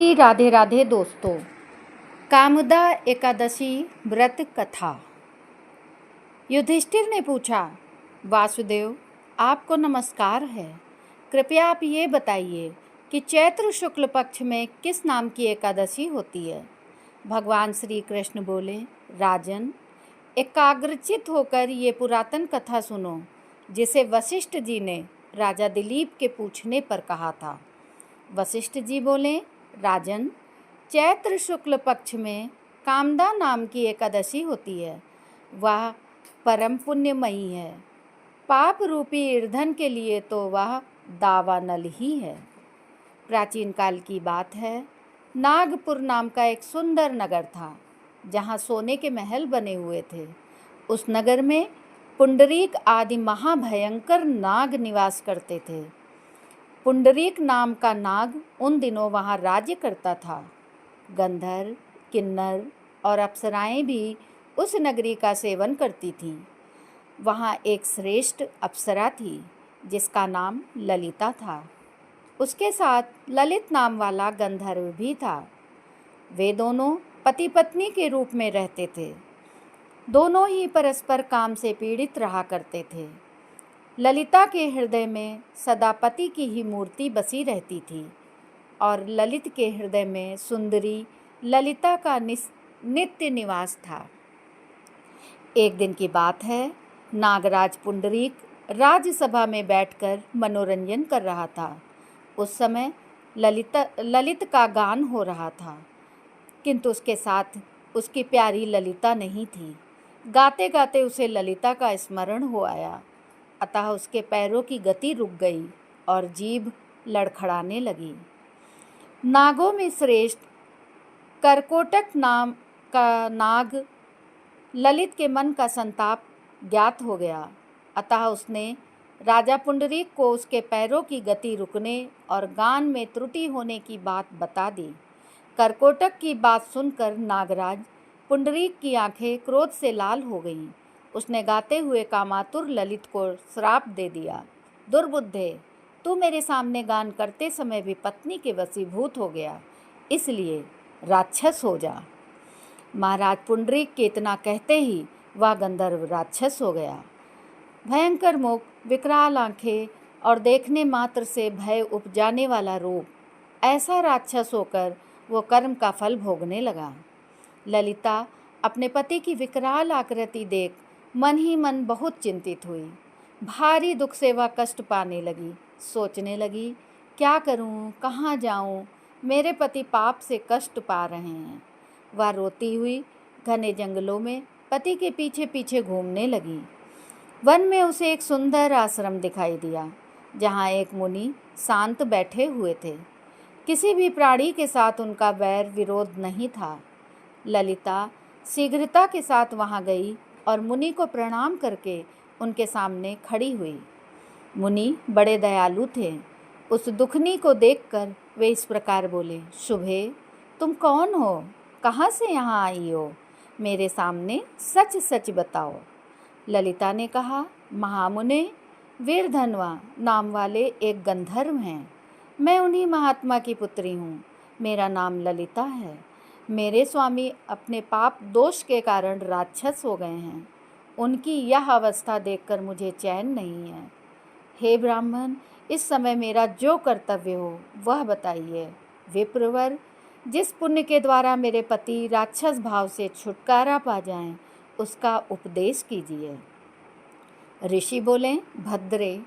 राधे राधे दोस्तों। कामदा एकादशी व्रत कथा। युधिष्ठिर ने पूछा, वासुदेव आपको नमस्कार है। कृपया आप ये बताइए कि चैत्र शुक्ल पक्ष में किस नाम की एकादशी होती है। भगवान श्री कृष्ण बोले, राजन, एकाग्रचित होकर ये पुरातन कथा सुनो, जिसे वशिष्ठ जी ने राजा दिलीप के पूछने पर कहा था। वशिष्ठ जी बोले, राजन, चैत्र शुक्ल पक्ष में कामदा नाम की एकादशी होती है। वह परम पुण्यमयी है। पाप रूपी ईंधन के लिए तो वह दावानल ही है। प्राचीन काल की बात है। नागपुर नाम का एक सुंदर नगर था, जहाँ सोने के महल बने हुए थे। उस नगर में पुंडरीक आदि महाभयंकर नाग निवास करते थे। पुंडरीक नाम का नाग उन दिनों वहाँ राज्य करता था। गंधर्व, किन्नर और अप्सराएं भी उस नगरी का सेवन करती थीं। वहाँ एक श्रेष्ठ अप्सरा थी, जिसका नाम ललिता था। उसके साथ ललित नाम वाला गंधर्व भी था। वे दोनों पति पत्नी के रूप में रहते थे। दोनों ही परस्पर काम से पीड़ित रहा करते थे। ललिता के हृदय में सदा पति की ही मूर्ति बसी रहती थी, और ललित के हृदय में सुंदरी ललिता का नित्य निवास था। एक दिन की बात है। नागराज पुंडरीक राज्यसभा में बैठकर मनोरंजन कर रहा था। उस समय ललित का गान हो रहा था, किंतु उसके साथ उसकी प्यारी ललिता नहीं थी। गाते गाते उसे ललिता का स्मरण हो आया, अतः उसके पैरों की गति रुक गई और जीभ लड़खड़ाने लगी। नागों में श्रेष्ठ करकोटक नाम का नाग ललित के मन का संताप ज्ञात हो गया, अतः उसने राजा पुंडरीक को उसके पैरों की गति रुकने और गान में त्रुटि होने की बात बता दी। करकोटक की बात सुनकर नागराज पुंडरीक की आंखें क्रोध से लाल हो गईं। उसने गाते हुए कामातुर ललित को श्राप दे दिया, दुर्बुद्धे, तू मेरे सामने गान करते समय भी पत्नी के वशीभूत हो गया, इसलिए राक्षस हो जा। महाराज पुंडरीक के इतना कहते ही वह गंधर्व राक्षस हो गया। भयंकर मुख, विकराल आंखें और देखने मात्र से भय उपजाने वाला रूप, ऐसा राक्षस होकर वो कर्म का फल भोगने लगा। ललिता अपने पति की विकराल आकृति देख मन ही मन बहुत चिंतित हुई। भारी दुख से वह कष्ट पाने लगी। सोचने लगी, क्या करूं, कहाँ जाऊं, मेरे पति पाप से कष्ट पा रहे हैं। वह रोती हुई घने जंगलों में पति के पीछे पीछे घूमने लगी। वन में उसे एक सुंदर आश्रम दिखाई दिया, जहाँ एक मुनि शांत बैठे हुए थे। किसी भी प्राणी के साथ उनका वैर विरोध नहीं था। ललिता शीघ्रता के साथ वहां गई और मुनि को प्रणाम करके उनके सामने खड़ी हुई। मुनि बड़े दयालु थे। उस दुखनी को देखकर वे इस प्रकार बोले, शुभे, तुम कौन हो, कहाँ से यहाँ आई हो, मेरे सामने सच सच बताओ। ललिता ने कहा, महामुने, वीरधनवा नाम वाले एक गंधर्व हैं। मैं उन्हीं महात्मा की पुत्री हूँ। मेरा नाम ललिता है। मेरे स्वामी अपने पाप दोष के कारण राक्षस हो गए हैं। उनकी यह अवस्था देखकर मुझे चैन नहीं है। हे ब्राह्मण, इस समय मेरा जो कर्तव्य हो वह बताइए। विप्रवर, जिस पुण्य के द्वारा मेरे पति राक्षस भाव से छुटकारा पा जाएं, उसका उपदेश कीजिए। ऋषि बोले, भद्रे,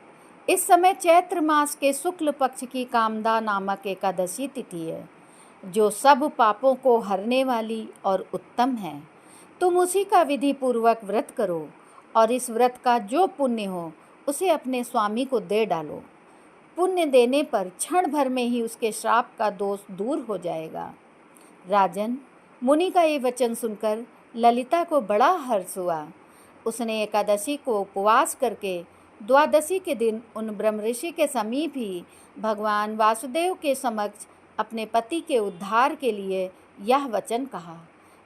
इस समय चैत्र मास के शुक्ल पक्ष की कामदा नामक एकादशी तिथि है, जो सब पापों को हरने वाली और उत्तम है। तुम उसी का विधि पूर्वक व्रत करो, और इस व्रत का जो पुण्य हो उसे अपने स्वामी को दे डालो। पुण्य देने पर क्षण भर में ही उसके श्राप का दोष दूर हो जाएगा। राजन, मुनि का ये वचन सुनकर ललिता को बड़ा हर्ष हुआ। उसने एकादशी को उपवास करके द्वादशी के दिन उन ब्रह्मऋषि के समीप ही भगवान वासुदेव के समक्ष अपने पति के उद्धार के लिए यह वचन कहा,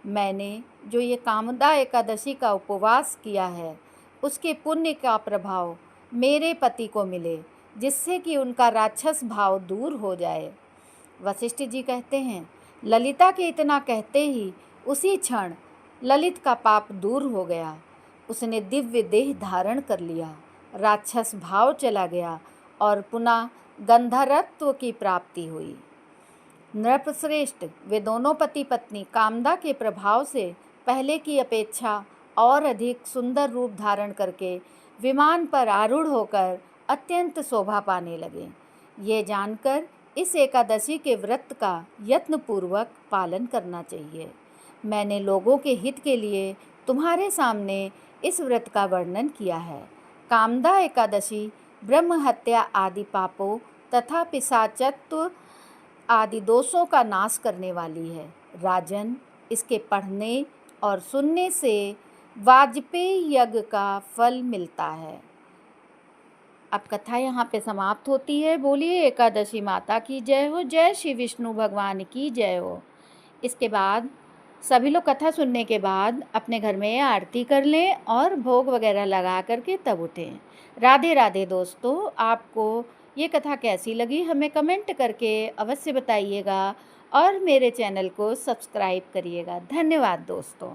मैंने जो ये कामदा एकादशी का उपवास किया है, उसके पुण्य का प्रभाव मेरे पति को मिले, जिससे कि उनका राक्षस भाव दूर हो जाए। वशिष्ठ जी कहते हैं, ललिता के इतना कहते ही उसी क्षण ललित का पाप दूर हो गया। उसने दिव्य देह धारण कर लिया, राक्षस भाव चला गया और पुनः गंधर्वत्व की प्राप्ति हुई। नृपश्रेष्ठ, वे दोनों पति पत्नी कामदा के प्रभाव से पहले की अपेक्षा और अधिक सुंदर रूप धारण करके विमान पर आरूढ़ होकर अत्यंत शोभा पाने लगे। ये जानकर इस एकादशी के व्रत का यत्नपूर्वक पालन करना चाहिए। मैंने लोगों के हित के लिए तुम्हारे सामने इस व्रत का वर्णन किया है। कामदा एकादशी ब्रह्म हत्या आदि पापों तथा पिशाचत्व आदि दोषों का नाश करने वाली है। राजन, इसके पढ़ने और सुनने से वाजपेयी यज्ञ का फल मिलता है। अब कथा यहाँ पे समाप्त होती है। बोलिए एकादशी माता की जय हो, जय श्री विष्णु भगवान की जय हो। इसके बाद सभी लोग कथा सुनने के बाद अपने घर में आरती कर लें और भोग वगैरह लगा करके तब उठें। राधे राधे दोस्तों, आपको ये कथा कैसी लगी हमें कमेंट करके अवश्य बताइएगा और मेरे चैनल को सब्सक्राइब करिएगा। धन्यवाद दोस्तों।